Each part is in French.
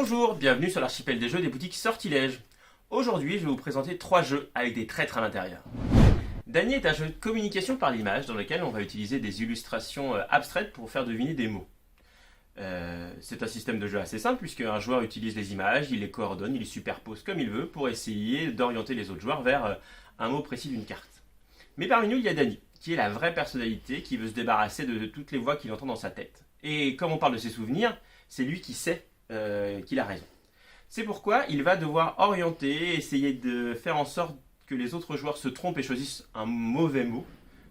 Bonjour, bienvenue sur l'archipel des jeux des boutiques Sortilèges. Aujourd'hui, je vais vous présenter 3 jeux avec des traîtres à l'intérieur. Dany est un jeu de communication par l'image dans lequel on va utiliser des illustrations abstraites pour faire deviner des mots. C'est un système de jeu assez simple puisque un joueur utilise les images, il les coordonne, il les superpose comme il veut pour essayer d'orienter les autres joueurs vers un mot précis d'une carte. Mais parmi nous, il y a Dany, qui est la vraie personnalité qui veut se débarrasser de toutes les voix qu'il entend dans sa tête. Et comme on parle de ses souvenirs, c'est lui qui sait qu'il a raison. C'est pourquoi il va devoir orienter, essayer de faire en sorte que les autres joueurs se trompent et choisissent un mauvais mot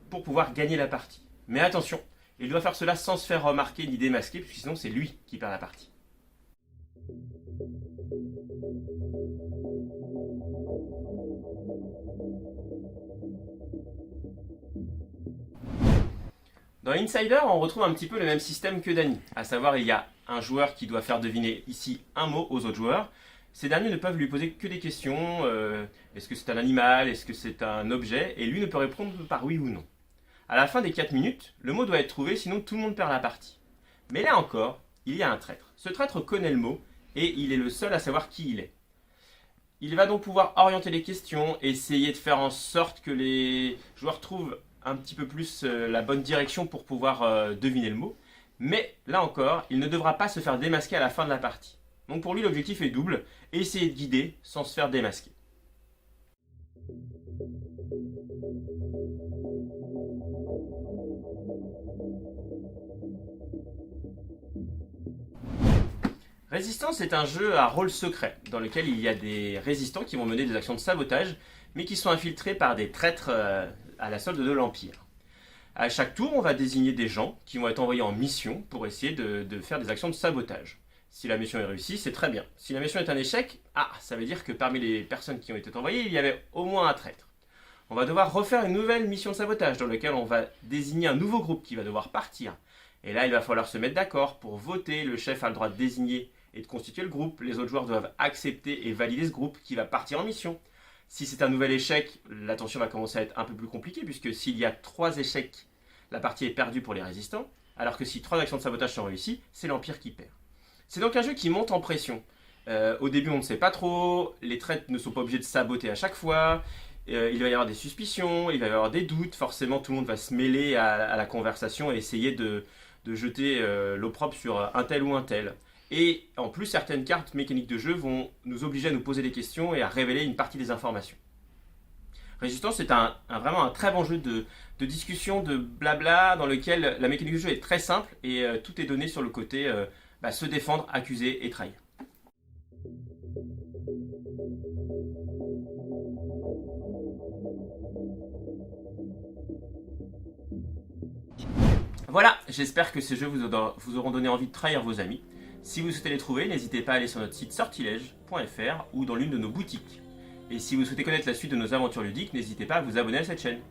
pour pouvoir gagner la partie. Mais attention, il doit faire cela sans se faire remarquer ni démasquer, puisque sinon c'est lui qui perd la partie. Dans Insider, on retrouve un petit peu le même système que Dany, à savoir il y a un joueur qui doit faire deviner ici un mot aux autres joueurs. Ces derniers ne peuvent lui poser que des questions, est-ce que c'est un animal, est-ce que c'est un objet, et lui ne peut répondre par oui ou non. À la fin des 4 minutes, le mot doit être trouvé, sinon tout le monde perd la partie. Mais là encore, il y a un traître. Ce traître connaît le mot, et il est le seul à savoir qui il est. Il va donc pouvoir orienter les questions, essayer de faire en sorte que les joueurs trouvent un petit peu plus la bonne direction pour pouvoir deviner le mot. Mais là encore, il ne devra pas se faire démasquer à la fin de la partie. Donc pour lui, l'objectif est double, essayer de guider sans se faire démasquer. Résistance est un jeu à rôle secret, dans lequel il y a des résistants qui vont mener des actions de sabotage, mais qui sont infiltrés par des traîtres à la solde de l'Empire. À chaque tour, on va désigner des gens qui vont être envoyés en mission pour essayer de faire des actions de sabotage. Si la mission est réussie, c'est très bien. Si la mission est un échec, ça veut dire que parmi les personnes qui ont été envoyées, il y avait au moins un traître. On va devoir refaire une nouvelle mission de sabotage dans laquelle on va désigner un nouveau groupe qui va devoir partir. Et là, il va falloir se mettre d'accord pour voter. Le chef a le droit de désigner et de constituer le groupe. Les autres joueurs doivent accepter et valider ce groupe qui va partir en mission. Si c'est un nouvel échec, la tension va commencer à être un peu plus compliquée puisque s'il y a 3 échecs, la partie est perdue pour les résistants, alors que si 3 actions de sabotage sont réussies, c'est l'Empire qui perd. C'est donc un jeu qui monte en pression. Au début, on ne sait pas trop, les traîtres ne sont pas obligés de saboter à chaque fois, il va y avoir des suspicions, il va y avoir des doutes, forcément tout le monde va se mêler à la conversation et essayer de jeter l'opprobre sur un tel ou un tel. Et en plus, certaines cartes mécaniques de jeu vont nous obliger à nous poser des questions et à révéler une partie des informations. Résistance, c'est vraiment un très bon jeu de discussion, de blabla, dans lequel la mécanique de jeu est très simple et tout est donné sur le côté se défendre, accuser et trahir. Voilà, j'espère que ces jeux vous auront donné envie de trahir vos amis. Si vous souhaitez les trouver, n'hésitez pas à aller sur notre site sortilège.fr ou dans l'une de nos boutiques. Et si vous souhaitez connaître la suite de nos aventures ludiques, n'hésitez pas à vous abonner à cette chaîne.